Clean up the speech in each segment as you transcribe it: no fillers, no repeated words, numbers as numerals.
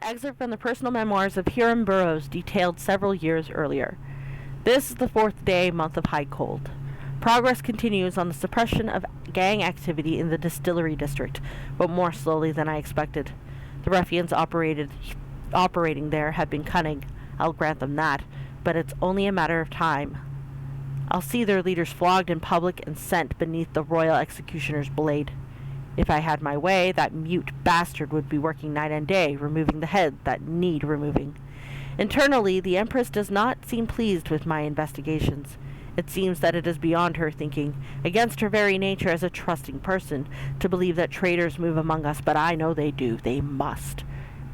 Excerpt from the personal memoirs of Hirram Burrows detailed several years earlier. This is the 4th day, month of high cold. Progress continues on the suppression of gang activity in the distillery district, but more slowly than I expected. The ruffians operating there have been cunning, I'll grant them that, but it's only a matter of time. I'll see their leaders flogged in public and sent beneath the royal executioner's blade. If I had my way, that mute bastard would be working night and day, removing the head that need removing. Internally, the Empress does not seem pleased with my investigations. It seems that it is beyond her thinking, against her very nature as a trusting person, to believe that traitors move among us, but I know they do. They must.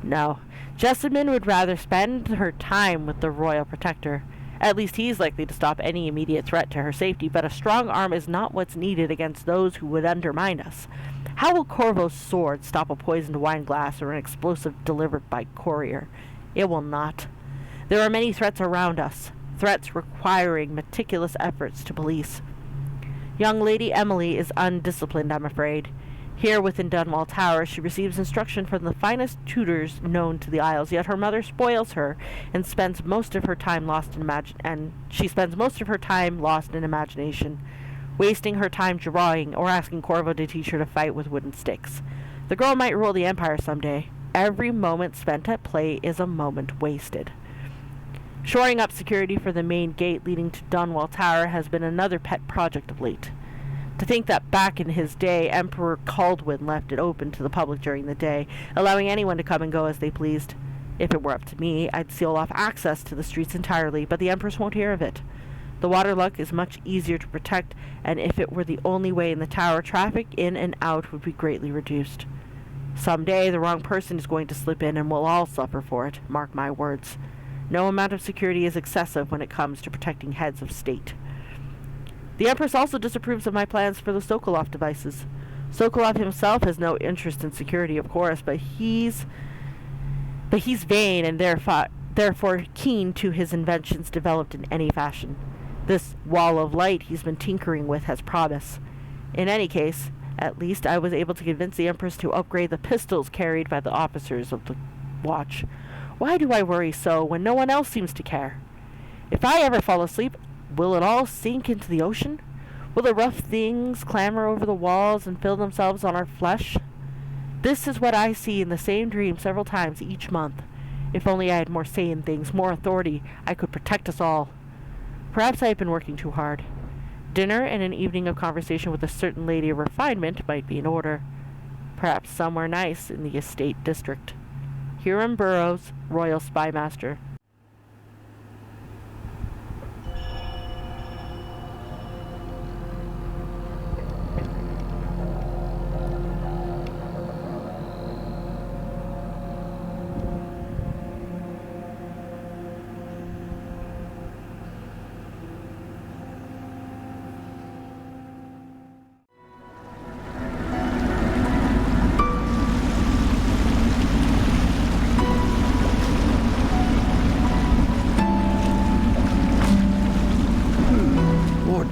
No, Jessamine would rather spend her time with the Royal Protector. At least he's likely to stop any immediate threat to her safety, but a strong arm is not what's needed against those who would undermine us. How will Corvo's sword stop a poisoned wine glass or an explosive delivered by courier? It will not. There are many threats around us, threats requiring meticulous efforts to police. Young Lady Emily is undisciplined, I'm afraid. Here within Dunwall Tower, she receives instruction from the finest tutors known to the Isles, yet her mother spoils her and spends most of her time lost in imagination, wasting her time drawing or asking Corvo to teach her to fight with wooden sticks. The girl might rule the Empire someday. Every moment spent at play is a moment wasted. Shoring up security for the main gate leading to Dunwall Tower has been another pet project of late. To think that back in his day, Emperor Kaldwin left it open to the public during the day, allowing anyone to come and go as they pleased. If it were up to me, I'd seal off access to the streets entirely, but the Empress won't hear of it. The waterluck is much easier to protect, and if it were the only way in the tower, traffic in and out would be greatly reduced. Someday, the wrong person is going to slip in, and we'll all suffer for it, mark my words. No amount of security is excessive when it comes to protecting heads of state. The Empress also disapproves of my plans for the Sokolov devices. Sokolov himself has no interest in security, of course, but he's vain and therefore keen to his inventions developed in any fashion. This wall of light he's been tinkering with has promise. In any case, at least I was able to convince the Empress to upgrade the pistols carried by the officers of the watch. Why do I worry so when no one else seems to care? If I ever fall asleep, will it all sink into the ocean? Will the rough things clamber over the walls and fill themselves on our flesh? This is what I see in the same dream several times each month. If only I had more say in things, more authority, I could protect us all. Perhaps I have been working too hard. Dinner and an evening of conversation with a certain lady of refinement might be in order. Perhaps somewhere nice in the estate district. Hirram Burrows, Royal Spymaster.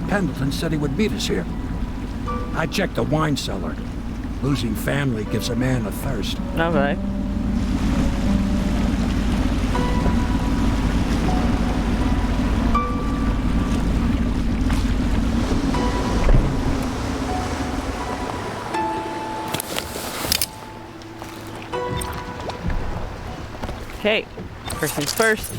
Pendleton said he would meet us here. I checked the wine cellar. Losing family gives a man a thirst. Okay. Okay. First things first.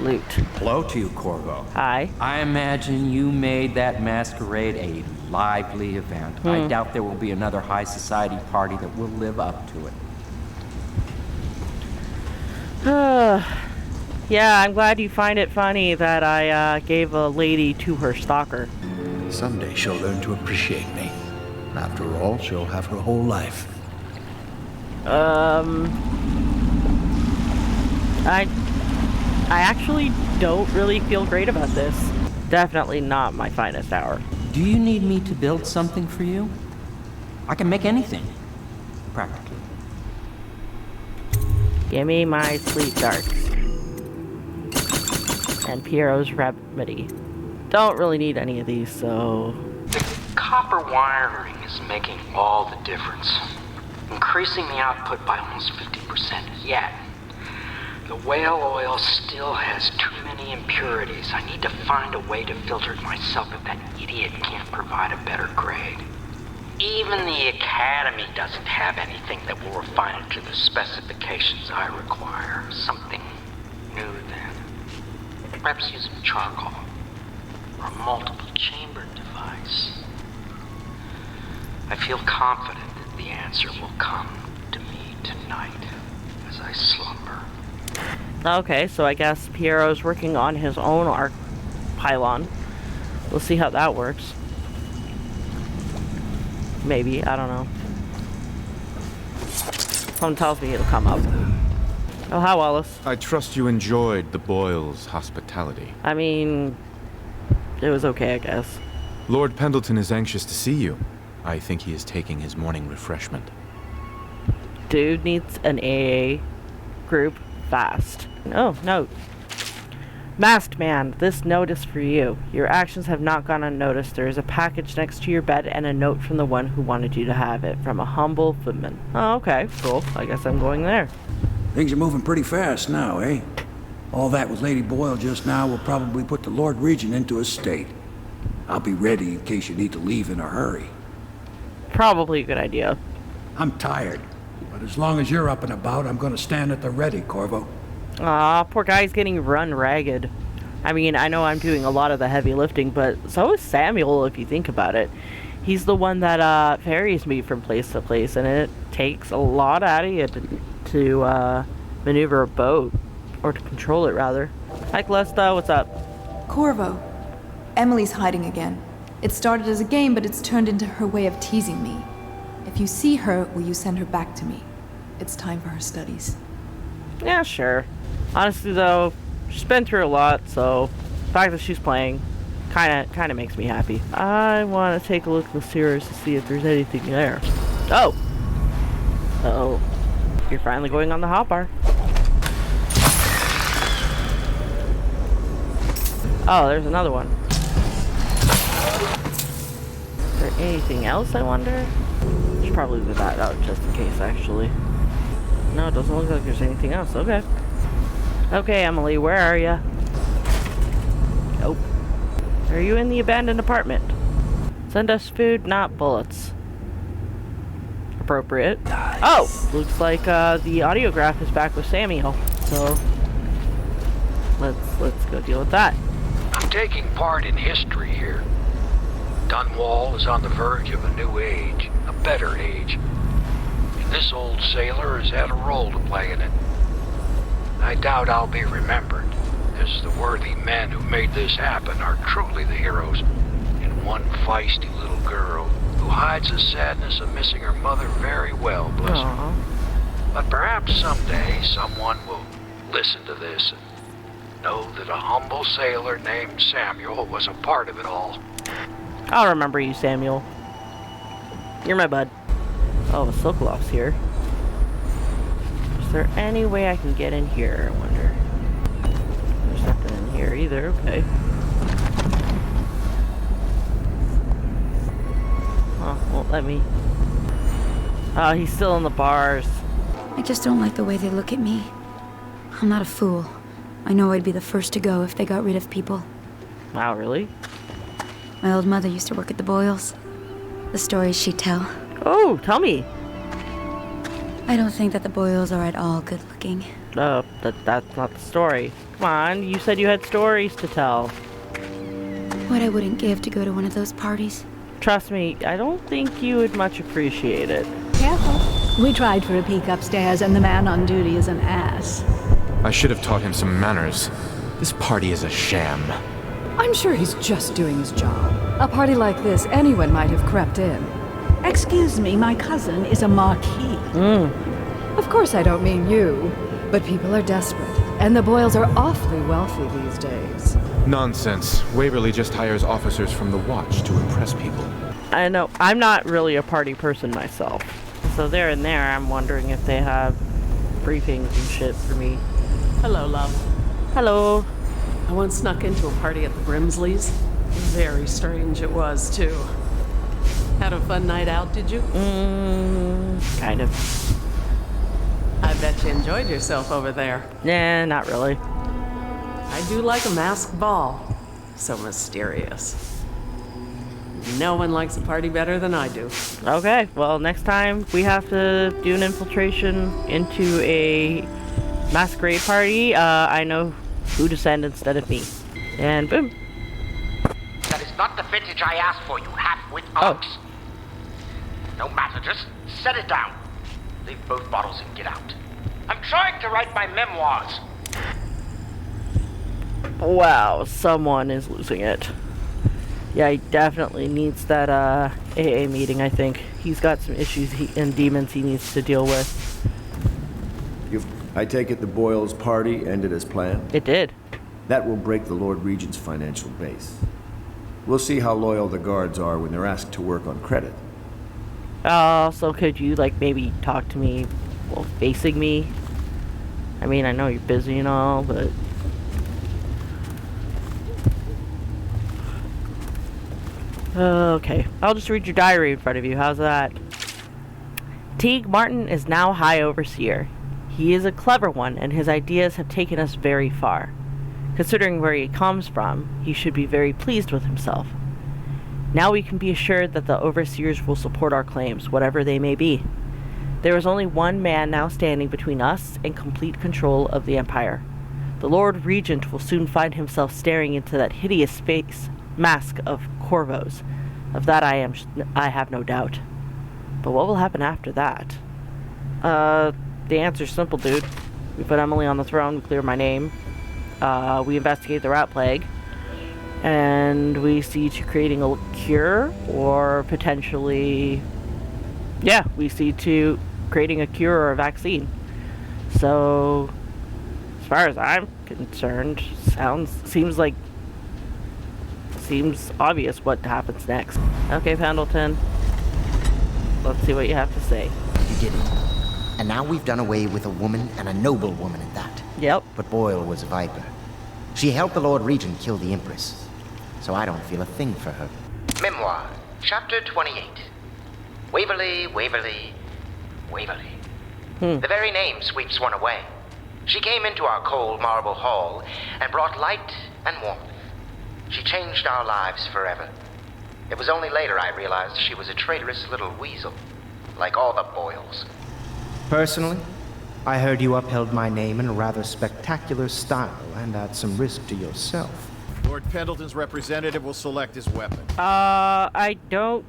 Loot. Hello to you, Corvo. Hi. I imagine you made that masquerade a lively event. I doubt there will be another high society party that will live up to it. Yeah, I'm glad you find it funny that I gave a lady to her stalker. Someday she'll learn to appreciate me. After all, she'll have her whole life. I actually don't really feel great about this. Definitely not my finest hour. Do you need me to build something for you? I can make anything, practically. Give me my Sleep Darks. And Piero's Remedy. Don't really need any of these, so... The copper wiring is making all the difference. Increasing the output by almost 50%, yet The whale oil still has too many impurities. I need to find a way to filter it myself if that idiot can't provide a better grade. Even the Academy doesn't have anything that will refine it to the specifications I require. Something new then. Perhaps using charcoal or a multiple chamber device. I feel confident that the answer will come to me tonight as I slumber. Okay, so I guess Piero's working on his own arc pylon. We'll see how that works. Maybe, I don't know. Someone tells me it'll come up. Oh, hi, Wallace. I trust you enjoyed the Boyles' hospitality. I mean, it was okay, I guess. Lord Pendleton is anxious to see you. I think he is taking his morning refreshment. Dude needs an AA group fast. Oh, note. Masked man, this note is for you. Your actions have not gone unnoticed. There is a package next to your bed and a note from the one who wanted you to have it. From a humble footman. Oh, okay, cool. I guess I'm going there. Things are moving pretty fast now, eh? All that with Lady Boyle just now will probably put the Lord Regent into a state. I'll be ready in case you need to leave in a hurry. Probably a good idea. I'm tired, but as long as you're up and about, I'm gonna stand at the ready, Corvo. Aw, poor guy's getting run ragged. I mean, I know I'm doing a lot of the heavy lifting, but so is Samuel, if you think about it. He's the one that ferries me from place to place, and it takes a lot out of you to maneuver a boat, or to control it, rather. Hi, Callista, what's up? Corvo. Emily's hiding again. It started as a game, but it's turned into her way of teasing me. If you see her, will you send her back to me? It's time for her studies. Yeah, sure. Honestly, though, she's been through a lot, so the fact that she's playing kind of makes me happy. I want to take a look in the sewers to see if there's anything there. Oh! Uh-oh. You're finally going on the hotbar. Oh, there's another one. Is there anything else, I wonder? Should probably leave that out just in case, actually. No, it doesn't look like there's anything else. Okay. Okay, Emily, where are you? Nope. Are you in the abandoned apartment? Send us food, not bullets. Appropriate. Nice. Oh! Looks like the audiograph is back with Samuel. So let's go deal with that. I'm taking part in history here. Dunwall is on the verge of a new age, a better age. And this old sailor has had a role to play in it. I doubt I'll be remembered, as the worthy men who made this happen are truly the heroes, and one feisty little girl who hides the sadness of missing her mother very well, bless her. But perhaps someday someone will listen to this and know that a humble sailor named Samuel was a part of it all. I'll remember you, Samuel. You're my bud. Oh, the Sokolof's here. Is there any way I can get in here, I wonder? There's nothing in here either, okay. Oh, won't let me. Oh, he's still in the bars. I just don't like the way they look at me. I'm not a fool. I know I'd be the first to go if they got rid of people. Wow, really? My old mother used to work at the Boyles. The stories she'd tell. Oh, tell me. I don't think that the Boyles are at all good looking. That's not the story. Come on, you said you had stories to tell. What I wouldn't give to go to one of those parties. Trust me, I don't think you would much appreciate it. Careful. We tried for a peek upstairs, and the man on duty is an ass. I should have taught him some manners. This party is a sham. I'm sure he's just doing his job. A party like this, anyone might have crept in. Excuse me, my cousin is a marquis. Of course I don't mean you, but people are desperate, and the Boyles are awfully wealthy these days. Nonsense. Waverly just hires officers from the Watch to impress people. I know, I'm not really a party person myself. So there and there, I'm wondering if they have briefings and shit for me. Hello, love. Hello. I once snuck into a party at the Brimsleys. Very strange it was, too. Had a fun night out, did you? Kind of. I bet you enjoyed yourself over there. Nah, not really. I do like a masked ball. So mysterious. No one likes a party better than I do. Okay, well, next time we have to do an infiltration into a masquerade party, I know who to send instead of me. And boom. That is not the vintage I asked for, you half-wit ox. No matter, just set it down. Leave both bottles and get out. I'm trying to write my memoirs. Wow, someone is losing it. Yeah, he definitely needs that AA meeting, I think. He's got some issues and demons he needs to deal with. I take it the Boyles' party ended as planned? It did. That will break the Lord Regent's financial base. We'll see how loyal the guards are when they're asked to work on credit. So could you, like, maybe talk to me while facing me? I mean, I know you're busy and all, but... Okay, I'll just read your diary in front of you. How's that? Teague Martin is now High Overseer. He is a clever one, and his ideas have taken us very far. Considering where he comes from, he should be very pleased with himself. Now we can be assured that the Overseers will support our claims, whatever they may be. There is only one man now standing between us and complete control of the Empire. The Lord Regent will soon find himself staring into that hideous face mask of Corvo's. Of that I have no doubt. But what will happen after that? The answer's simple, dude. We put Emily on the throne, we clear my name. We investigate the rat plague. And we see to creating a cure, or potentially... Yeah, we see to creating a cure or a vaccine. So, as far as I'm concerned, seems obvious what happens next. Okay, Pendleton. Let's see what you have to say. You did it. And now we've done away with a woman, and a noble woman at that. Yep. But Boyle was a viper. She helped the Lord Regent kill the Empress. So I don't feel a thing for her. Memoir, Chapter 28. Waverly, Waverly, Waverly. The very name sweeps one away. She came into our cold marble hall and brought light and warmth. She changed our lives forever. It was only later I realized she was a traitorous little weasel, like all the Boyles. Personally, I heard you upheld my name in a rather spectacular style and at some risk to yourself. Lord Pendleton's representative will select his weapon. I don't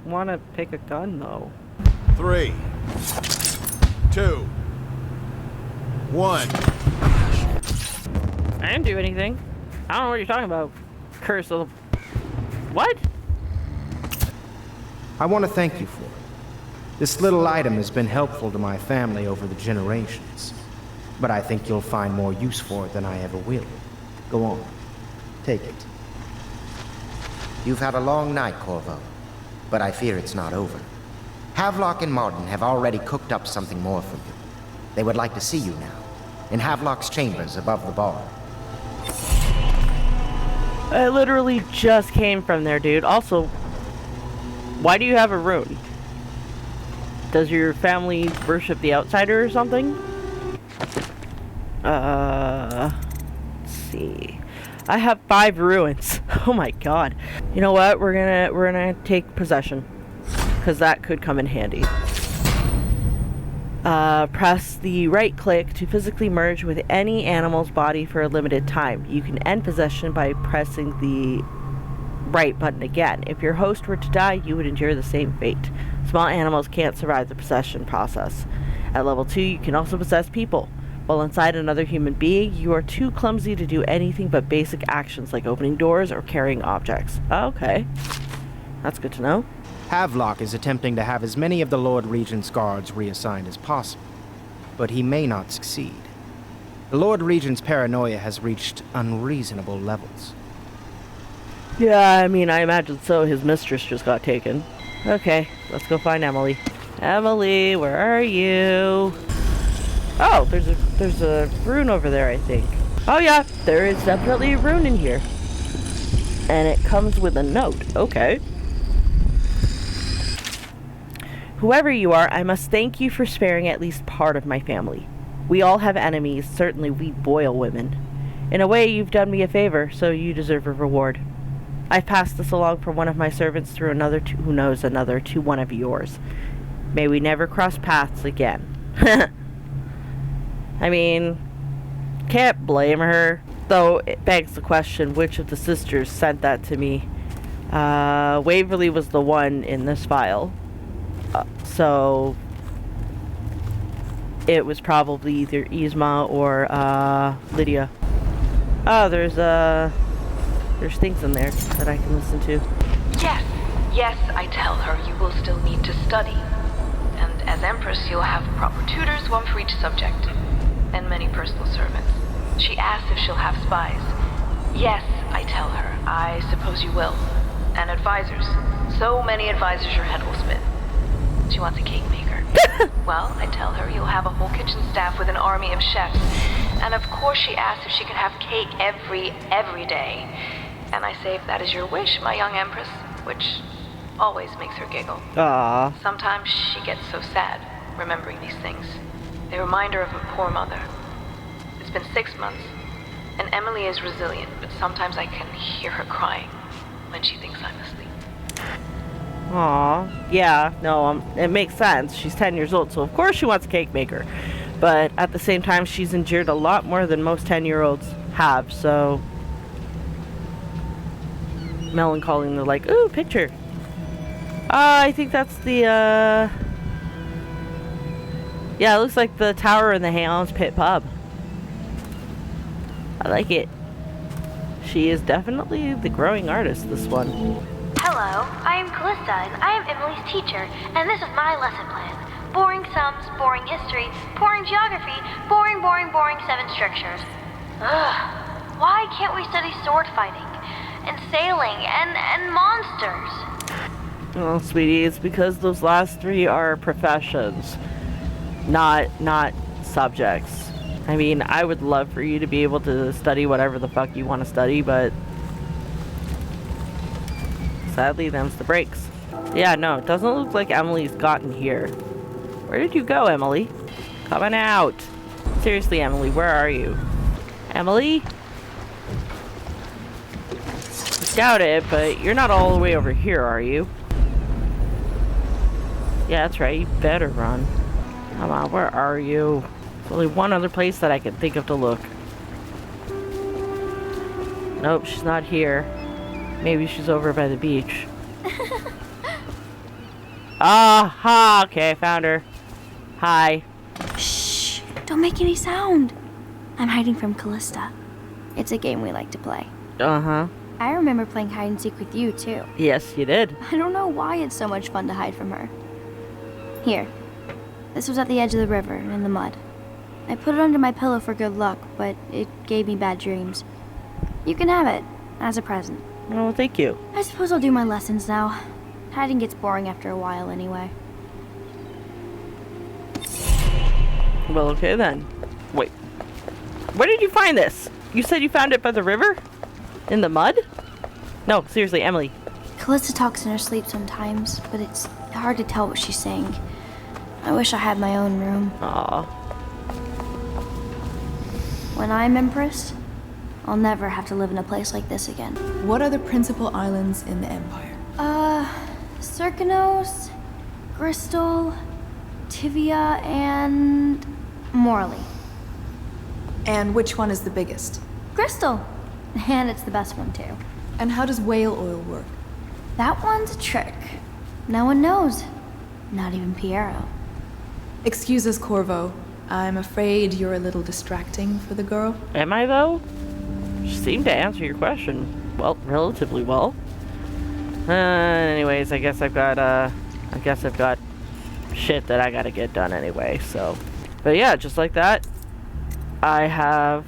want to pick a gun, though. 3, 2, 1. I didn't do anything. I don't know what you're talking about. Curse of the... What? I want to thank you for it. This little item has been helpful to my family over the generations. But I think you'll find more use for it than I ever will. Go on. Take it. You've had a long night, Corvo. But I fear it's not over. Havelock and Martin have already cooked up something more for you. They would like to see you now, in Havelock's chambers above the bar. I literally just came from there, dude. Also, why do you have a rune? Does your family worship the outsider or something? Let's see. I have 5 ruins. Oh my god. You know what? We're gonna take possession, because that could come in handy. Press the right click to physically merge with any animal's body for a limited time. You can end possession by pressing the right button again. If your host were to die, you would endure the same fate. Small animals can't survive the possession process. At level 2, you can also possess people. While inside another human being, you are too clumsy to do anything but basic actions like opening doors or carrying objects. Okay. That's good to know. Havelock is attempting to have as many of the Lord Regent's guards reassigned as possible, but he may not succeed. The Lord Regent's paranoia has reached unreasonable levels. Yeah, I mean, I imagine so. His mistress just got taken. Okay, let's go find Emily. Emily, where are you? Oh, there's a rune over there, I think. Oh yeah, there is definitely a rune in here. And it comes with a note. Okay. Whoever you are, I must thank you for sparing at least part of my family. We all have enemies, certainly we Boyle women. In a way, you've done me a favor, so you deserve a reward. I've passed this along from one of my servants through another to who knows another to one of yours. May we never cross paths again. I mean, can't blame her. Though it begs the question, which of the sisters sent that to me? Waverly was the one in this file. So it was probably either Yzma or Lydia. Oh, there's things in there that I can listen to. Yes, I tell her you will still need to study. And as Empress, you'll have proper tutors, one for each subject, and many personal servants. She asks if she'll have spies. Yes, I tell her, I suppose you will. And advisors. So many advisors your head will spin. She wants a cake maker. Well, I tell her you'll have a whole kitchen staff with an army of chefs. And of course she asks if she can have cake every day. And I say if that is your wish, my young Empress, which always makes her giggle. Aww. Sometimes she gets so sad, remembering these things. They remind her of her poor mother. It's been 6 months, and Emily is resilient, but sometimes I can hear her crying when she thinks I'm asleep. Aw, yeah, no, it makes sense. She's 10 years old, so of course she wants a cake maker. But at the same time, she's endured a lot more than most 10-year-olds have, so... melancholy, and they're like, ooh, picture. I think that's the, yeah, it looks like the tower in the Hayons Pit pub. I like it. She is definitely the growing artist, this one. Hello, I am Callista, and I am Emily's teacher, and this is my lesson plan. Boring sums, boring history, boring geography, boring 7 strictures. Ugh, why can't we study sword fighting, and sailing, and monsters? Well, sweetie, it's because those last 3 are professions, not subjects. I mean, I would love for you to be able to study whatever the fuck you want to study, but sadly, them's the breaks. Yeah, no, it doesn't look like Emily's gotten here. Where did you go, Emily? Coming out. Seriously, Emily, where are you? Emily? I doubt it, but you're not all the way over here, are you? Yeah, that's right, you better run. Come on, where are you? There's only one other place that I can think of to look. Nope, she's not here. Maybe she's over by the beach. Aha! Okay, I found her. Hi. Shh! Don't make any sound. I'm hiding from Callista. It's a game we like to play. Uh-huh. I remember playing hide and seek with you, too. Yes, you did. I don't know why it's so much fun to hide from her. Here. This was at the edge of the river, in the mud. I put it under my pillow for good luck, but it gave me bad dreams. You can have it, as a present. Oh, thank you. I suppose I'll do my lessons now. Hiding gets boring after a while, anyway. Well, okay then. Wait. Where did you find this? You said you found it by the river? In the mud? No, seriously, Emily. Callista talks in her sleep sometimes, but it's hard to tell what she's saying. I wish I had my own room. Aww. When I'm Empress, I'll never have to live in a place like this again. What are the principal islands in the Empire? Circanos, Bristol, Tivia, and Morley. And which one is the biggest? Crystal. And it's the best one, too. And how does whale oil work? That one's a trick. No one knows. Not even Piero. Excuse us, Corvo. I'm afraid you're a little distracting for the girl. Am I, though? She seemed to answer your question, well, relatively well. Anyways, I guess I've got shit that I gotta get done anyway, so. But yeah, just like that, I have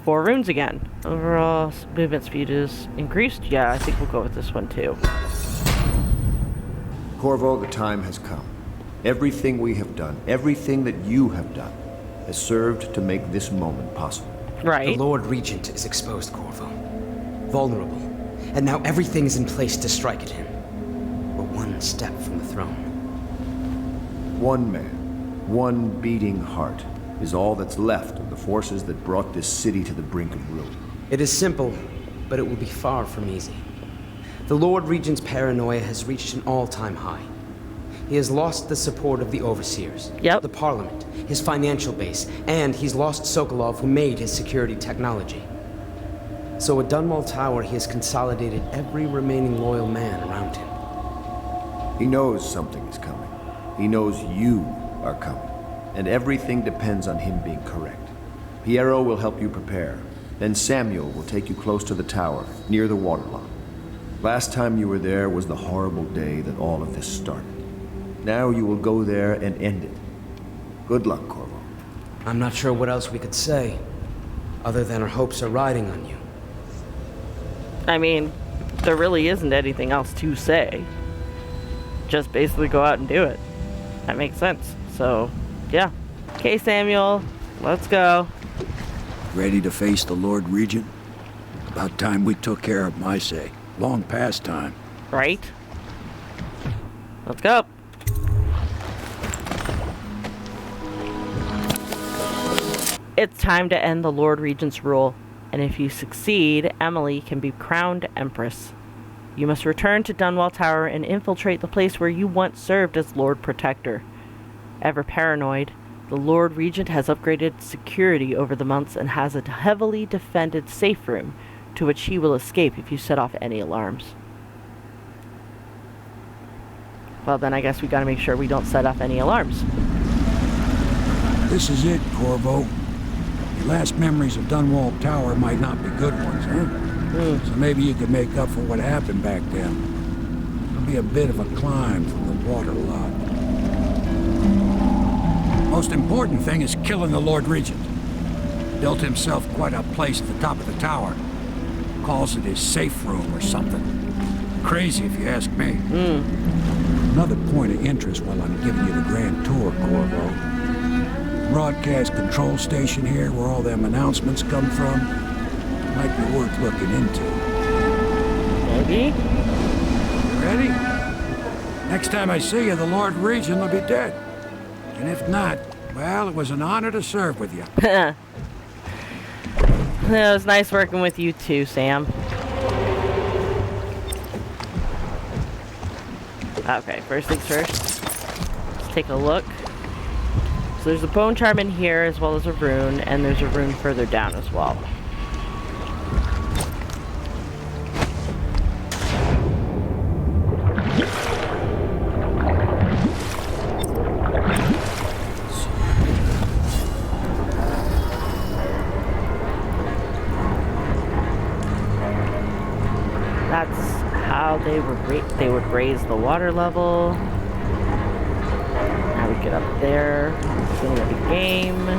4 runes again. Overall movement speed is increased. Yeah, I think we'll go with this one too. Corvo, the time has come. Everything we have done, everything that you have done, has served to make this moment possible. Right. The Lord Regent is exposed, Corvo. Vulnerable. And now everything is in place to strike at him. We're one step from the throne. One man, one beating heart, is all that's left of the forces that brought this city to the brink of ruin. It is simple, but it will be far from easy. The Lord Regent's paranoia has reached an all-time high. He has lost the support of the overseers, the Parliament, his financial base, and he's lost Sokolov, who made his security technology. So at Dunwall Tower, he has consolidated every remaining loyal man around him. He knows something is coming. He knows you are coming. And everything depends on him being correct. Piero will help you prepare. Then Samuel will take you close to the tower, near the waterlock. Last time you were there was the horrible day that all of this started. Now you will go there and end it. Good luck, Corvo. I'm not sure what else we could say, other than our hopes are riding on you. I mean, there really isn't anything else to say. Just basically go out and do it. That makes sense. So, yeah. Okay, Samuel, let's go. Ready to face the Lord Regent? About time we took care of my say. Long past time. Right? Let's go. It's time to end the Lord Regent's rule, and if you succeed, Emily can be crowned Empress. You must return to Dunwall Tower and infiltrate the place where you once served as Lord Protector. Ever paranoid, the Lord Regent has upgraded security over the months and has a heavily defended safe room to which he will escape if you set off any alarms. Well, then I guess we gotta make sure we don't set off any alarms. This is it, Corvo. Your last memories of Dunwall Tower might not be good ones, huh? So maybe you could make up for what happened back then. It'll be a bit of a climb from the waterlock. Most important thing is killing the Lord Regent. Built himself quite a place at the top of the tower. Calls it his safe room or something. Crazy if you ask me. Another point of interest while I'm giving you the grand tour, Corvo. Broadcast control station here where all them announcements come from. Might be worth looking into. Maybe. You ready? Next time I see you, the Lord Regent will be dead. And if not, well, it was an honor to serve with you. It was nice working with you too, Sam. Okay, first things first. Let's take a look. So there's a bone charm in here as well as a rune, and there's a rune further down as well. That's how they would raise the water level. Now we get up there. Beginning of the game.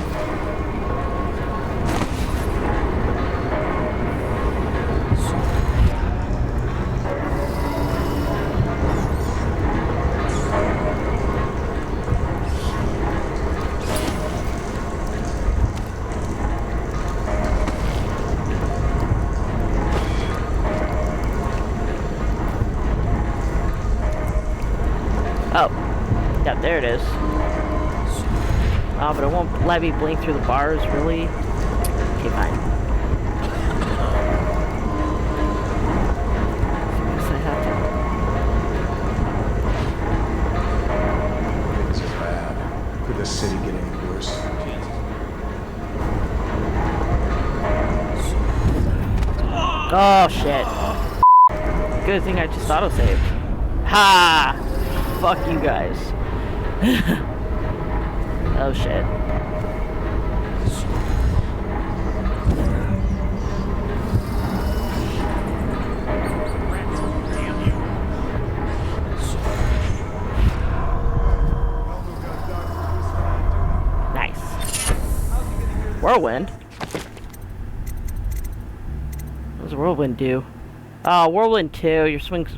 Oh, yeah, there it is. Oh, but it won't let me blink through the bars, really? Okay, fine. I guess I have to. Things are bad. Could the city get any worse? Oh, shit. Good thing I just autosaved. Ha! Fuck you guys. Oh shit. Nice. Whirlwind? What does Whirlwind do? Oh, Whirlwind 2, your swings.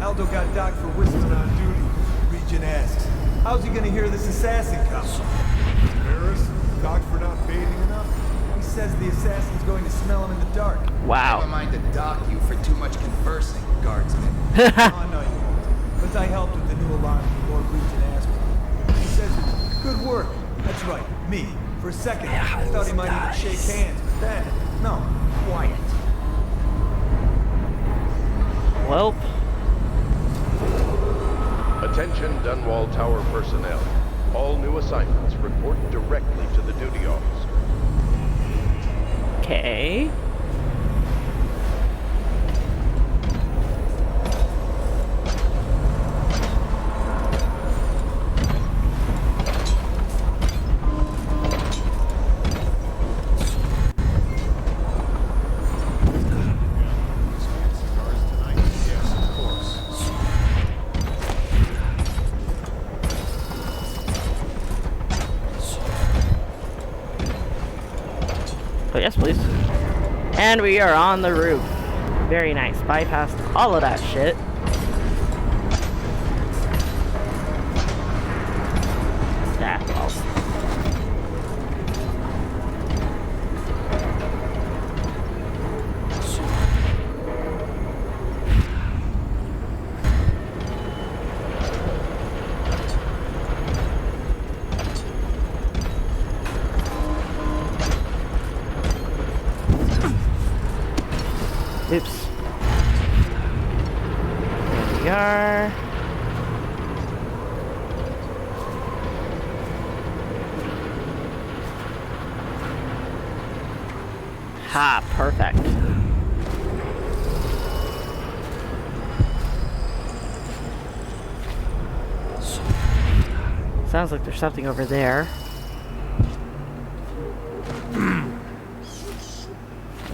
Aldo got docked for whistling on duty. Regent asks, how's he gonna hear this assassin come? Embarrassed? Docked for not bathing enough? We says the assassin's going to smell him in the dark. Wow. Never mind to dock you for too much conversing, guardsman. Oh, no, you won't. Because I helped with the new alarm the Lord Regent asked for. He says, good work. That's right, me. For a second, I thought he might even shake hands, but then, no, quiet. Well. Attention Dunwall Tower personnel. All new assignments report directly to the duty officer. Okay. Oh, yes, please. And we are on the roof. Very nice. Bypassed all of that shit. Yeah, well. Oops. There we are. Ha, perfect. Sounds like there's something over there.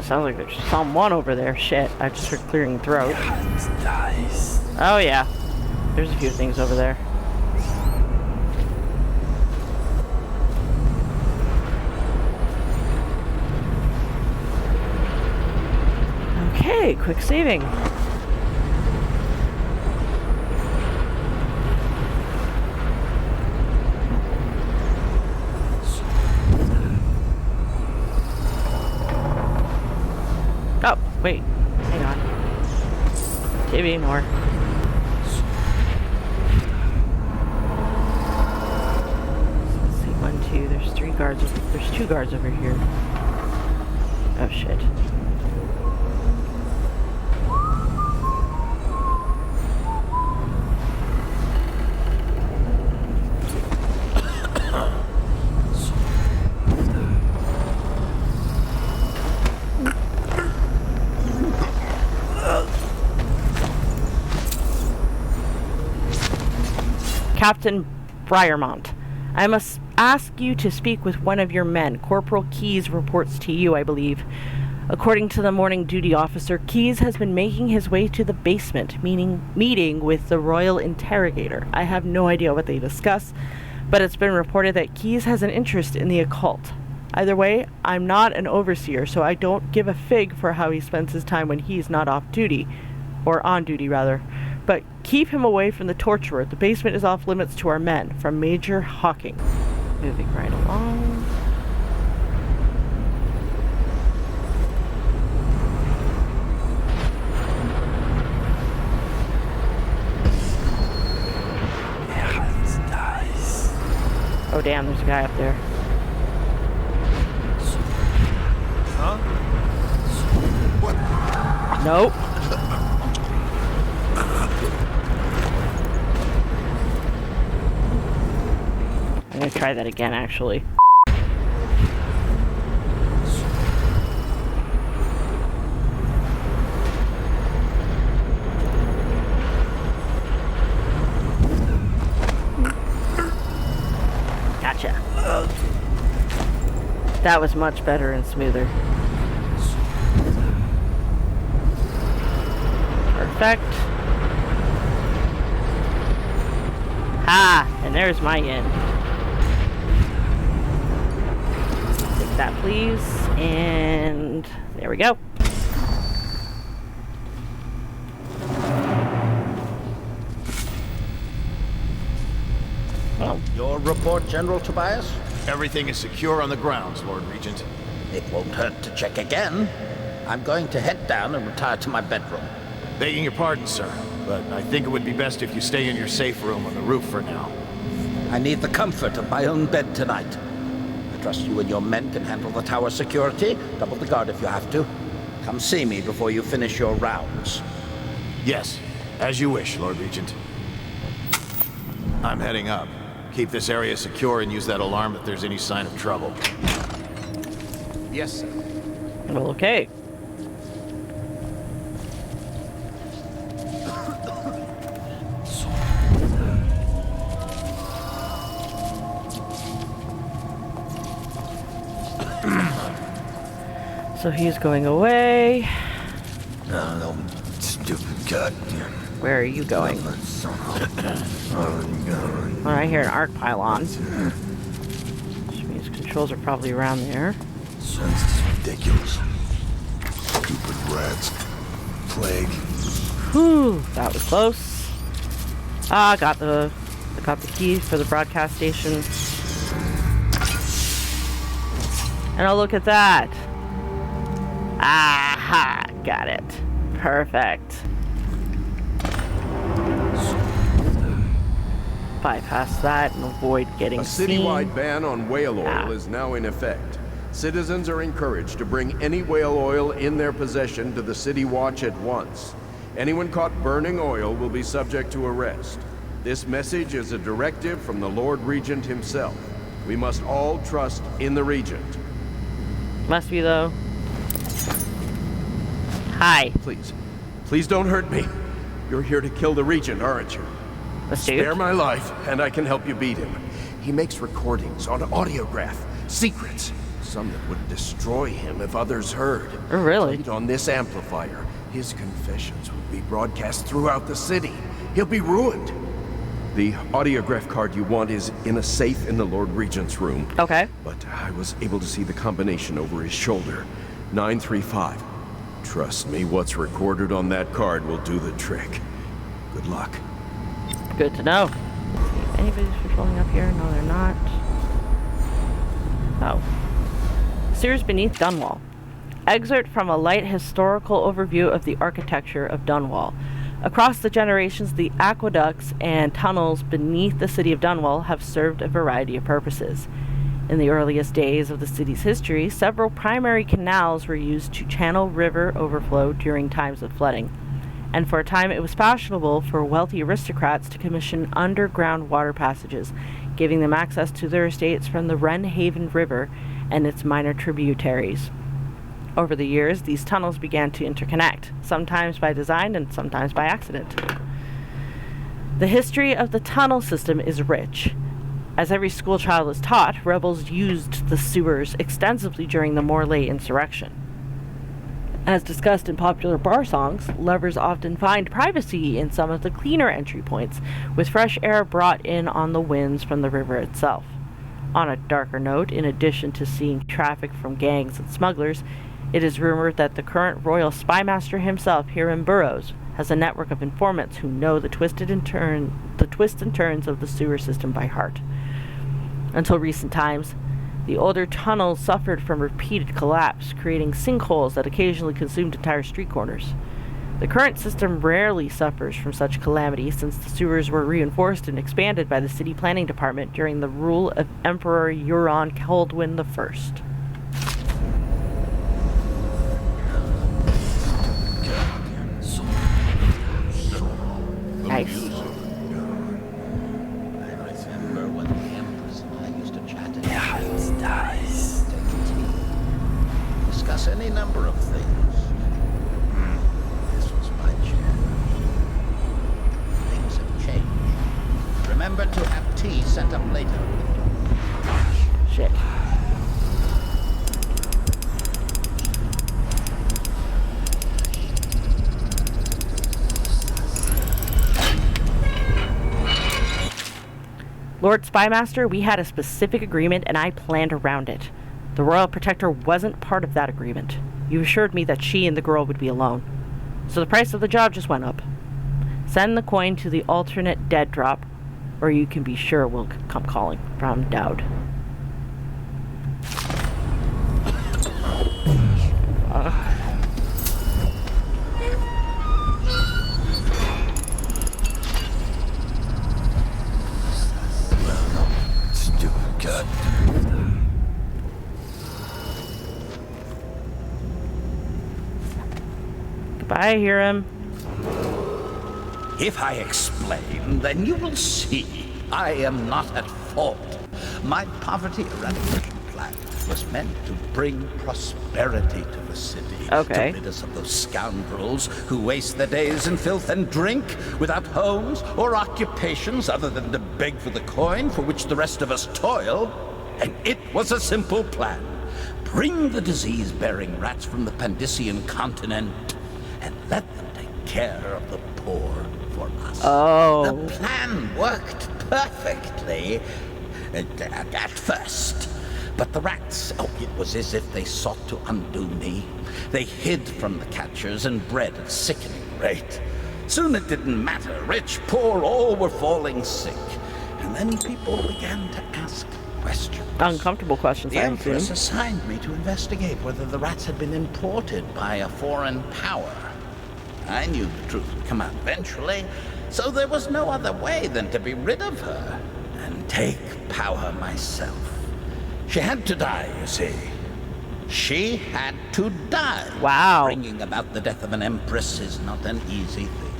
Sounds like there's someone over there. Shit, I just heard clearing throat. Oh yeah, there's a few things over there. Okay, quick saving. Oh, wait. Hang on. Maybe more. Let's see, 1, 2. There's 3 guards. There's 2 guards over here. Oh, shit. Captain Briarmont, I must ask you to speak with one of your men. Corporal Keyes reports to you, I believe. According to the morning duty officer, Keyes has been making his way to the basement, meeting with the Royal Interrogator. I have no idea what they discuss, but it's been reported that Keyes has an interest in the occult. Either way, I'm not an overseer, so I don't give a fig for how he spends his time when he's not off duty. Or on duty, rather. But keep him away from the torturer. The basement is off limits to our men. From Major Hawking. Moving right along. Oh damn, there's a guy up there. Huh? What? Nope. I'm gonna try that again, actually. Gotcha. That was much better and smoother. Perfect. Ha! And there's my inn. Take that, please. And there we go. Your report, General Tobias? Everything is secure on the grounds, Lord Regent. It won't hurt to check again. I'm going to head down and retire to my bedroom. Begging your pardon, sir, but I think it would be best if you stay in your safe room on the roof for now. I need the comfort of my own bed tonight. I trust you and your men can handle the tower security. Double the guard if you have to. Come see me before you finish your rounds. Yes, as you wish, Lord Regent. I'm heading up. Keep this area secure and use that alarm if there's any sign of trouble. Yes, sir. Well, okay. So he's going away. No, stupid goddamn. Where are you going? Oh, I hear an arc pylon. Which means controls are probably around there. This is ridiculous. Stupid rats. Plague. Whew, that was close. I got the key for the broadcast station. And oh, look at that. Aha! Got it. Perfect. Bypass that and avoid getting seen. A citywide ban on whale oil is now in effect. Citizens are encouraged to bring any whale oil in their possession to the City Watch at once. Anyone caught burning oil will be subject to arrest. This message is a directive from the Lord Regent himself. We must all trust in the Regent. Must be, though. Hi. Please don't hurt me. You're here to kill the Regent, aren't you? Spare my life, and I can help you beat him. He makes recordings on audiograph, secrets, some that would destroy him if others heard. Oh, really? Played on this amplifier, his confessions would be broadcast throughout the city. He'll be ruined. The audiograph card you want is in a safe in the Lord Regent's room. Okay. But I was able to see the combination over his shoulder. 935. Trust me, what's recorded on that card will do the trick. Good luck. Good to know. Anybody's patrolling up here? No, they're not. Oh. Sears beneath Dunwall. Excerpt from a light historical overview of the architecture of Dunwall. Across the generations, the aqueducts and tunnels beneath the city of Dunwall have served a variety of purposes. In the earliest days of the city's history, several primary canals were used to channel river overflow during times of flooding. And for a time it was fashionable for wealthy aristocrats to commission underground water passages, giving them access to their estates from the Wrenhaven River and its minor tributaries. Over the years, these tunnels began to interconnect, sometimes by design and sometimes by accident. The history of the tunnel system is rich. As every schoolchild is taught, rebels used the sewers extensively during the Morley insurrection. As discussed in popular bar songs, lovers often find privacy in some of the cleaner entry points, with fresh air brought in on the winds from the river itself. On a darker note, in addition to seeing traffic from gangs and smugglers, it is rumored that the current royal spymaster himself, Hirram Burrows, has a network of informants who know the twists and turns of the sewer system by heart. Until recent times, the older tunnels suffered from repeated collapse, creating sinkholes that occasionally consumed entire street corners. The current system rarely suffers from such calamity since the sewers were reinforced and expanded by the city planning department during the rule of Emperor Hirram Kaldwin I. Nice. Discuss any number of things. This was my chair. Things have changed. Remember to have tea sent up later. Shit. Lord Spymaster, we had a specific agreement and I planned around it. The Royal Protector wasn't part of that agreement. You assured me that she and the girl would be alone. So the price of the job just went up. Send the coin to the alternate dead drop, or you can be sure we'll come calling from Dowd. Okay, Hirram. If I explain, then you will see I am not at fault. My poverty eradication plan was meant to bring prosperity to the city. Okay. To rid us of those scoundrels who waste their days in filth and drink without homes or occupations other than to beg for the coin for which the rest of us toil. And it was a simple plan. Bring the disease-bearing rats from the Pandician continent and let them take care of the poor for us. Oh. The plan worked perfectly at first. But the rats, it was as if they sought to undo me. They hid from the catchers and bred at a sickening rate. Soon it didn't matter. Rich, poor, all were falling sick. And then people began to ask questions. Uncomfortable questions, The I Empress assume. assigned me to investigate whether the rats had been imported by a foreign power. I knew the truth would come out eventually, so there was no other way than to be rid of her and take power myself. She had to die, you see. She had to die. Wow. Bringing about the death of an empress is not an easy thing.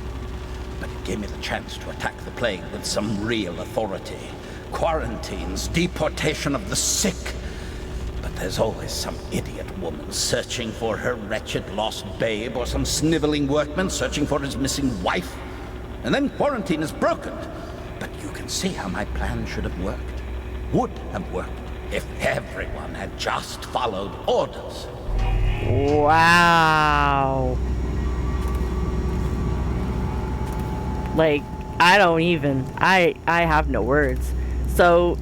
But it gave me the chance to attack the plague with some real authority. Quarantines, deportation of the sick. But there's always some idiot woman searching for her wretched lost babe, or some sniveling workman searching for his missing wife. And then quarantine is broken. But you can see how my plan should have worked. Would have worked if everyone had just followed orders. Wow. Like, I have no words. So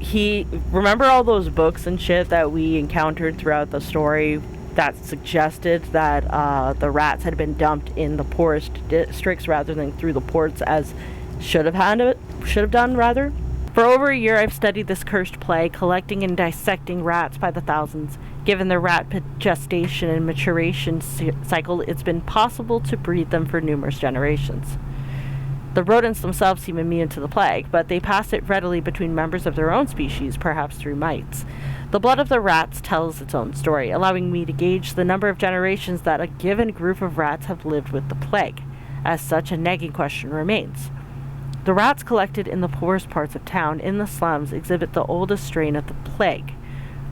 remember all those books and shit that we encountered throughout the story that suggested that the rats had been dumped in the poorest districts rather than through the ports as should have done. For over a year, I've studied this cursed plague, collecting and dissecting rats by the thousands. Given their rat gestation and maturation cycle, it's been possible to breed them for numerous generations. The rodents themselves seem immune to the plague, but they pass it readily between members of their own species, perhaps through mites. The blood of the rats tells its own story, allowing me to gauge the number of generations that a given group of rats have lived with the plague. As such, a nagging question remains. The rats collected in the poorest parts of town, in the slums, exhibit the oldest strain of the plague,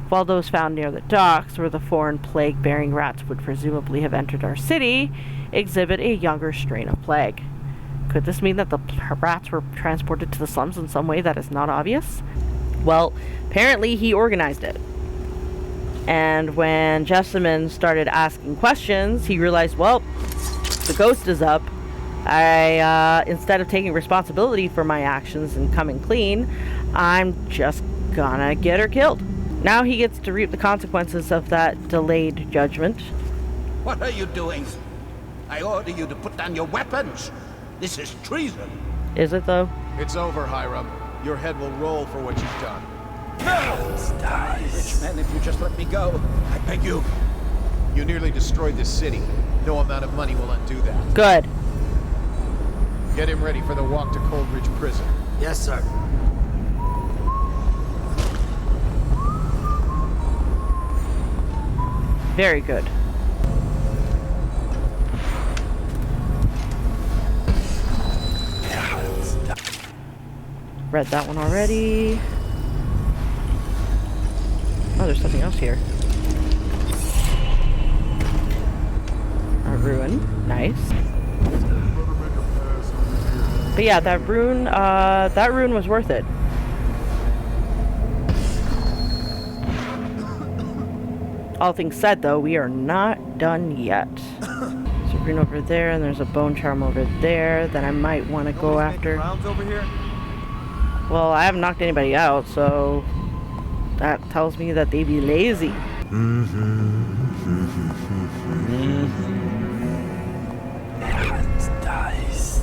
while those found near the docks, where the foreign plague-bearing rats would presumably have entered our city, exhibit a younger strain of plague. Could this mean that the rats were transported to the slums in some way that is not obvious? Well, apparently he organized it. And when Jessamine started asking questions, he realized, well, the ghost is up. Instead of taking responsibility for my actions and coming clean, I'm just gonna get her killed. Now he gets to reap the consequences of that delayed judgment. What are you doing? I order you to put down your weapons. This is treason. Is it, though? It's over, Hirram. Your head will roll for what you've done. Rich men, if you just let me go, I beg you. You nearly destroyed this city. No amount of money will undo that. Good. Get him ready for the walk to Coldridge Prison. Yes, sir. Very good. Read that one already. Oh, there's something else here. A ruin. Nice. But yeah, that rune was worth it. All things said, though, we are not done yet. There's a rune over there, and there's a bone charm over there that I might want to go after. Over here? Well, I haven't knocked anybody out, so that tells me that they be lazy. Dice.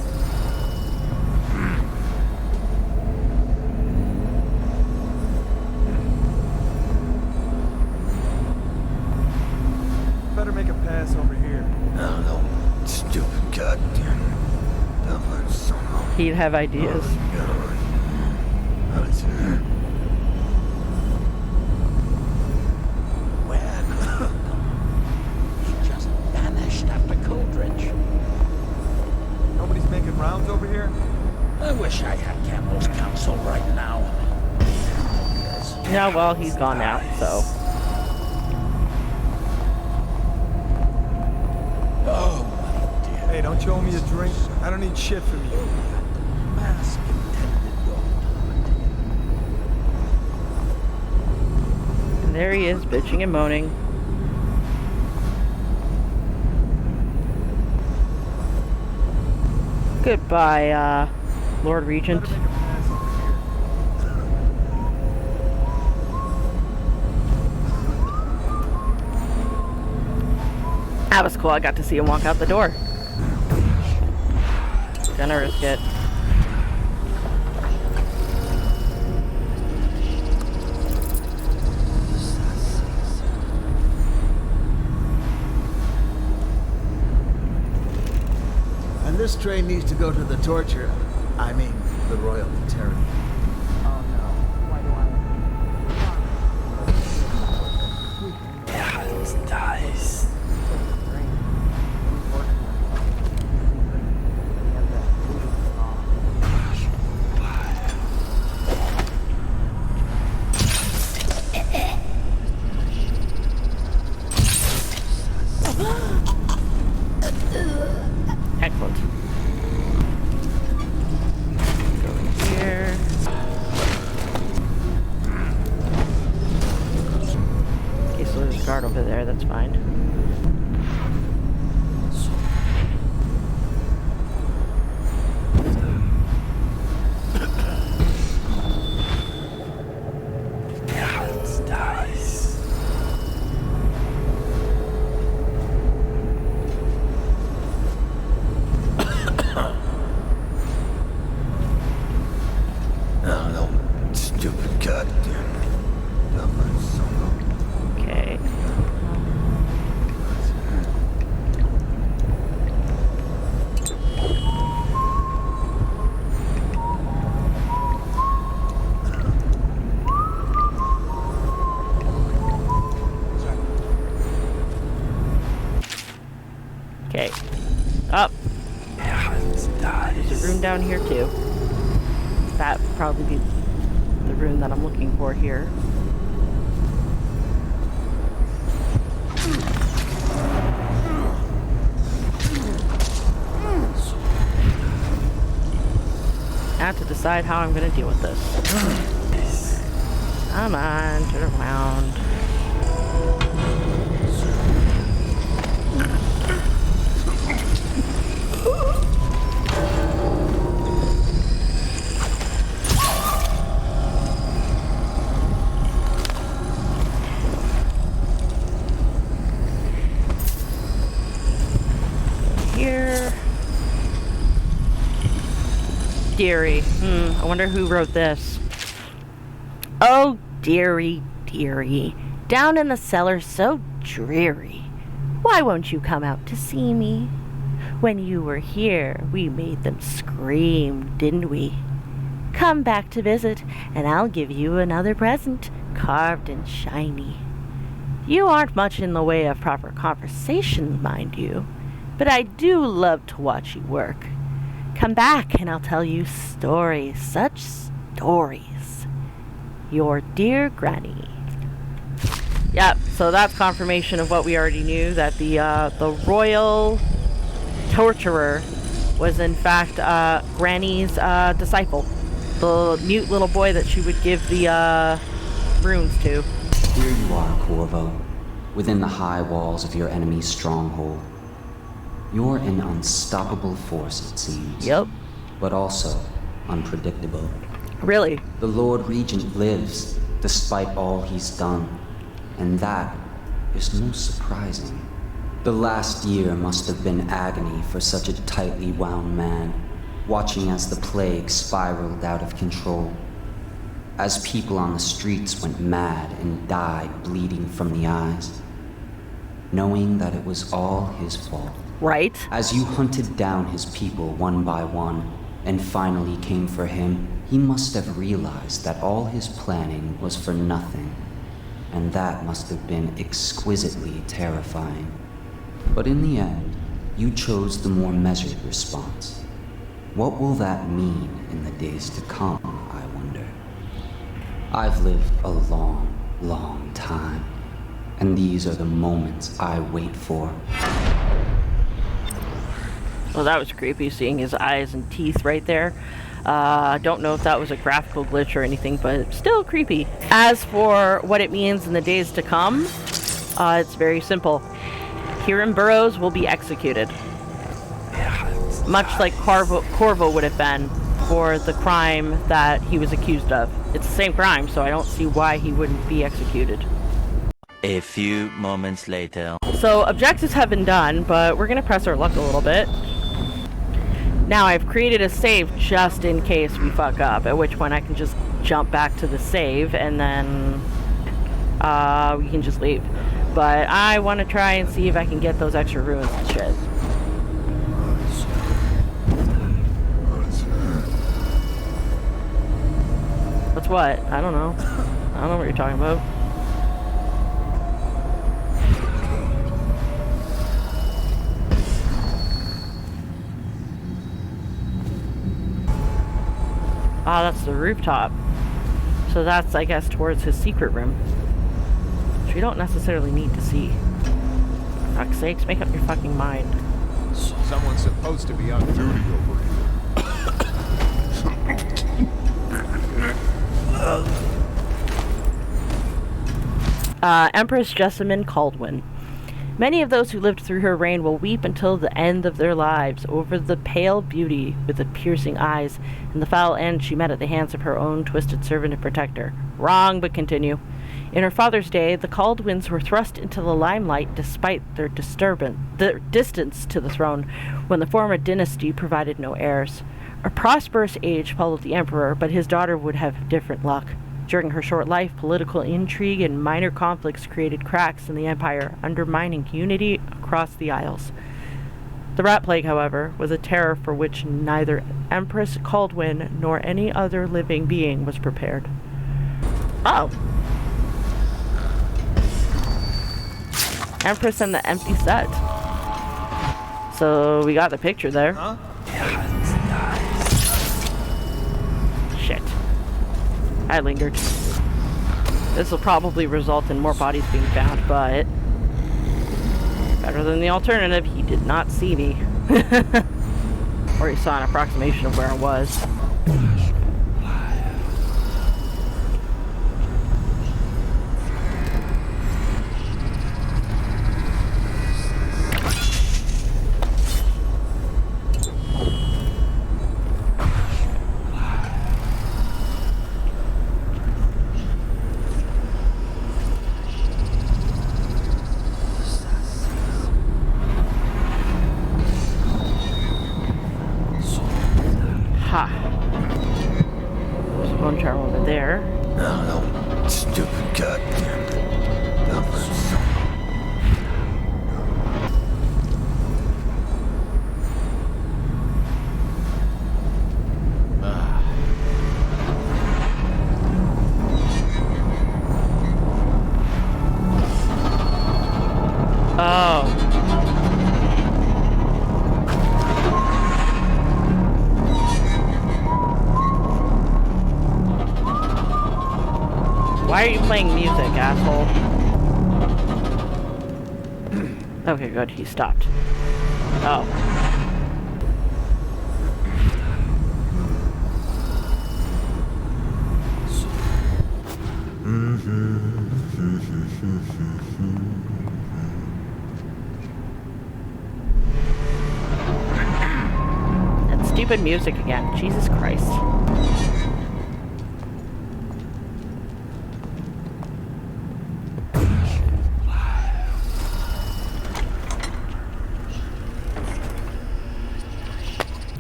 Better make a pass over here. No, stupid goddamn. He'd have ideas. Where could he go? He just vanished after Coldridge. rounds over here? I wish I had Camel's counsel right now. Yeah, well, he's gone now, so. Oh, hey, don't you owe me a drink? I don't need shit from you. Mask And there he is, bitching and moaning. Goodbye, Lord Regent. That was cool. I got to see him walk out the door. Gonna risk it. And this train needs to go to the torture. I mean, the Royal Protector. Dies. Excellent. Go here. Okay, so there's a guard over there, that's fine. Dies. Oh, no. Stupid goddamn. Okay. Okay. Up. There's a room down here too. That would probably be the room that I'm looking for here. I have to decide how I'm going to deal with this. Come on, turn around. Here. Dearie. I wonder who wrote this. Oh, dearie, dearie. Down in the cellar so dreary. Why won't you come out to see me? When you were here, we made them scream, didn't we? Come back to visit, and I'll give you another present, carved and shiny. You aren't much in the way of proper conversation, mind you, but I do love to watch you work. Come back and I'll tell you stories, such stories. Your dear Granny. Yep, so that's confirmation of what we already knew, that the royal torturer was in fact Granny's disciple. The mute little boy that she would give the runes to. Here you are, Corvo, within the high walls of your enemy's stronghold. You're an unstoppable force, it seems. Yep. But also unpredictable. Really? The Lord Regent lives, despite all he's done. And that is most surprising. The last year must have been agony for such a tightly wound man, watching as the plague spiraled out of control. As people on the streets went mad and died bleeding from the eyes. Knowing that it was all his fault. Right. As you hunted down his people one by one, and finally came for him, he must have realized that all his planning was for nothing, and that must have been exquisitely terrifying. But in the end, you chose the more measured response. What will that mean in the days to come, I wonder? I've lived a long, long time, and these are the moments I wait for. Well, that was creepy, seeing his eyes and teeth right there. Don't know if that was a graphical glitch or anything, but still creepy. As for what it means in the days to come, it's very simple. Hirram Burrows will be executed. Much like Corvo would have been for the crime that he was accused of. It's the same crime, so I don't see why he wouldn't be executed. A few moments later. So objectives have been done, but we're going to press our luck a little bit. Now I've created a save just in case we fuck up, at which point I can just jump back to the save and then we can just leave. But I want to try and see if I can get those extra ruins and shit. What's what? I don't know. I don't know what you're talking about. Ah, that's the rooftop. So that's, I guess, towards his secret room. Which we don't necessarily need to see. For fuck's sakes, make up your fucking mind. Someone's supposed to be on duty over here. Empress Jessamine Kaldwin. Many of those who lived through her reign will weep until the end of their lives over the pale beauty with the piercing eyes and the foul end she met at the hands of her own twisted servant and protector. Wrong, but continue. In her father's day, the Kaldwins were thrust into the limelight despite their distance to the throne, when the former dynasty provided no heirs. A prosperous age followed the emperor, but his daughter would have different luck. During her short life, political intrigue and minor conflicts created cracks in the empire, undermining unity across the Isles. The Rat Plague, however, was a terror for which neither Empress Kaldwin nor any other living being was prepared. Oh. Empress and the empty set. So we got the picture there. Huh? Shit. I lingered. This will probably result in more bodies being found, but better than the alternative. He did not see me. Or he saw an approximation of where I was. Why are you playing music, asshole? Okay, good. He stopped. Oh. That stupid music again. Jesus Christ.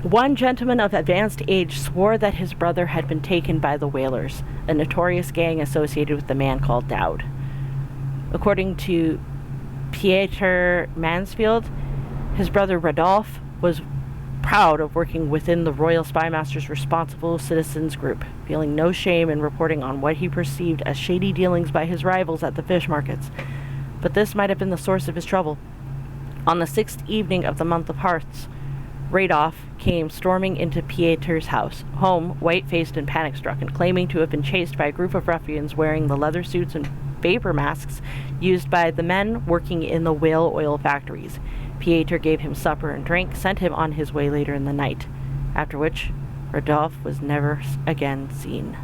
One gentleman of advanced age swore that his brother had been taken by the Whalers, a notorious gang associated with the man called Dowd. According to Pieter Mansfield, his brother Radolf was proud of working within the Royal Spymaster's Responsible Citizens Group, feeling no shame in reporting on what he perceived as shady dealings by his rivals at the fish markets. But this might have been the source of his trouble. On the 6th evening of the month of Hearths, Radoff came storming into Pieter's house, home, white-faced and panic-struck, and claiming to have been chased by a group of ruffians wearing the leather suits and vapor masks used by the men working in the whale oil factories. Pieter gave him supper and drink, sent him on his way later in the night, after which Radoff was never again seen.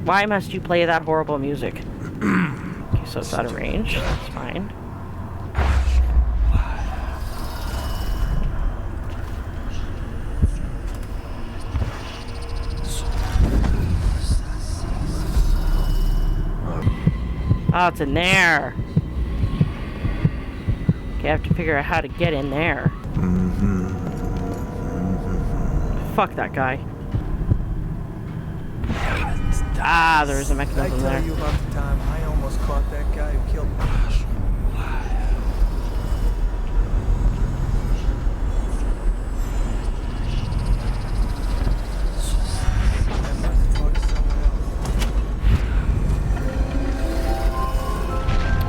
Why must you play that horrible music? Okay, so it's out of range. That's fine. Oh, it's in there. Okay, I have to figure out how to get in there. Fuck that guy. Ah, there's a mechanism there. I tell you about the time I almost caught that guy who killed me.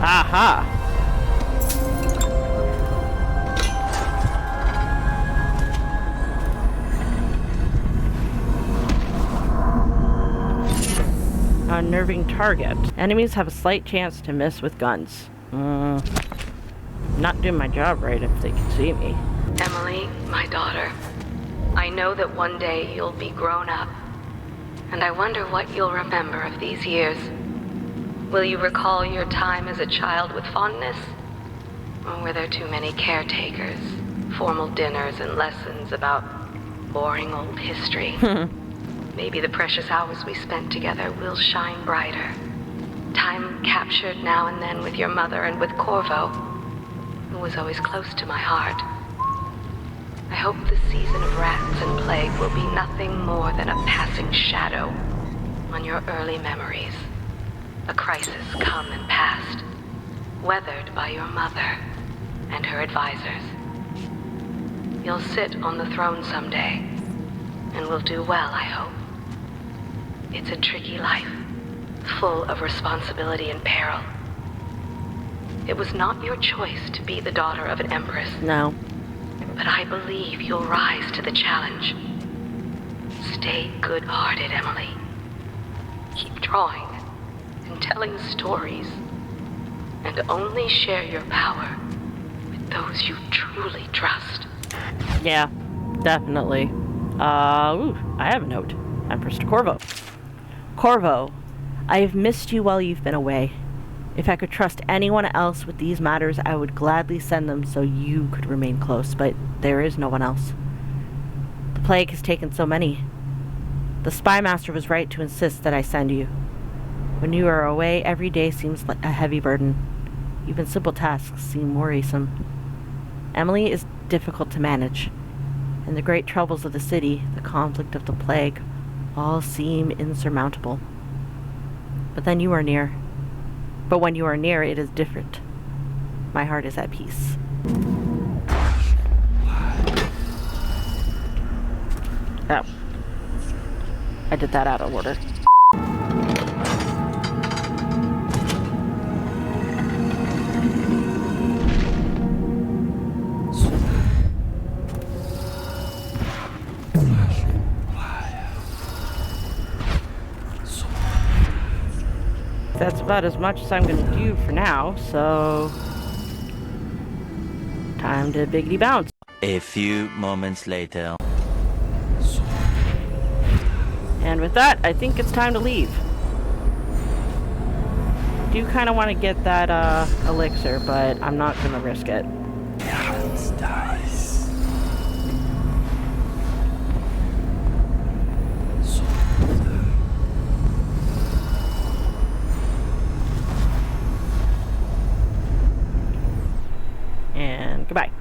Aha! Unnerving target. Enemies have a slight chance to miss with guns. Not doing my job right if they can see me. Emily, my daughter, I know that one day you'll be grown up, and I wonder what you'll remember of these years. Will you recall your time as a child with fondness? Or were there too many caretakers, formal dinners, and lessons about boring old history? Maybe the precious hours we spent together will shine brighter. Time captured now and then with your mother and with Corvo, who was always close to my heart. I hope the season of rats and plague will be nothing more than a passing shadow on your early memories. A crisis come and past, weathered by your mother and her advisors. You'll sit on the throne someday, and will do well, I hope. It's a tricky life, full of responsibility and peril. It was not your choice to be the daughter of an empress. No. But I believe you'll rise to the challenge. Stay good-hearted, Emily. Keep drawing and telling stories, and only share your power with those you truly trust. Yeah, definitely. I have a note. Empress to Corvo. Corvo, I have missed you while you've been away. If I could trust anyone else with these matters, I would gladly send them so you could remain close, but there is no one else. The plague has taken so many. The spy master was right to insist that I send you. When you are away, every day seems like a heavy burden. Even simple tasks seem worrisome. Emily is difficult to manage, and the great troubles of the city, the conflict of the plague, all seem insurmountable. But then you are near. But when you are near, it is different. My heart is at peace. Oh. I did that out of order. That's about as much as I'm going to do for now, so time to biggity bounce. A few moments later. And with that, I think it's time to leave. Do kind of want to get that elixir, but I'm not going to risk it. And goodbye.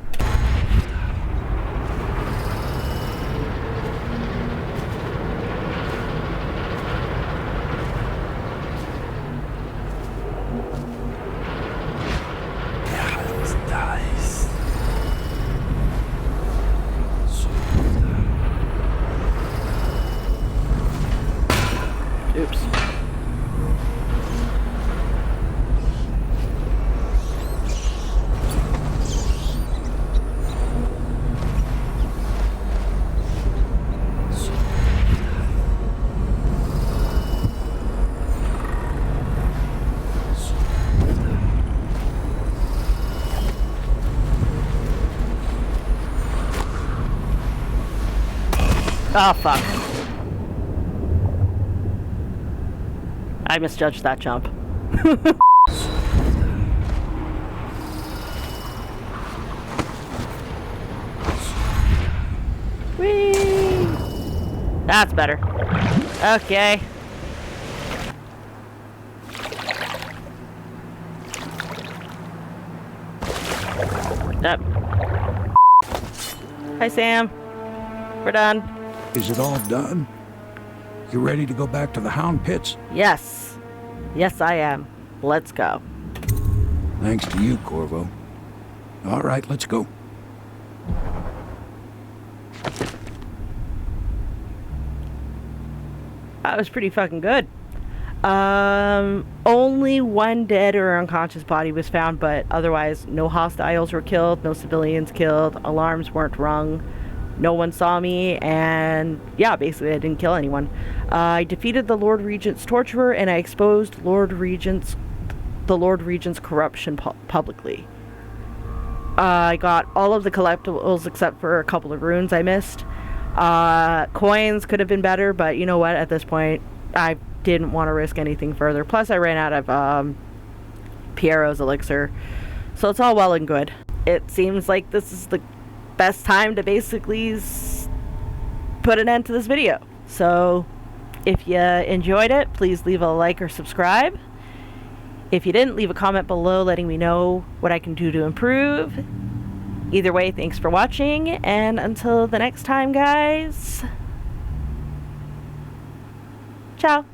Oh, fuck. I misjudged that jump. Whee! That's better. Okay. Yep. Hi, Sam. We're done. Is it all done? You ready to go back to the Hound Pits? Yes. Yes, I am. Let's go. Thanks to you, Corvo. All right, let's go. That was pretty fucking good. Only one dead or unconscious body was found, but otherwise no hostiles were killed, no civilians killed, alarms weren't rung, no one saw me, and yeah, basically I didn't kill anyone. I defeated the Lord Regent's torturer, and I exposed the Lord Regent's corruption publicly. I got all of the collectibles except for a couple of runes I missed. Coins could have been better, but you know what, at this point I didn't want to risk anything further. Plus I ran out of Piero's elixir, so it's all well and good. It seems like this is the best time to basically put an end to this video. So if you enjoyed it, please leave a like or subscribe. If you didn't, leave a comment below letting me know what I can do to improve. Either way, thanks for watching, and until the next time, guys, ciao.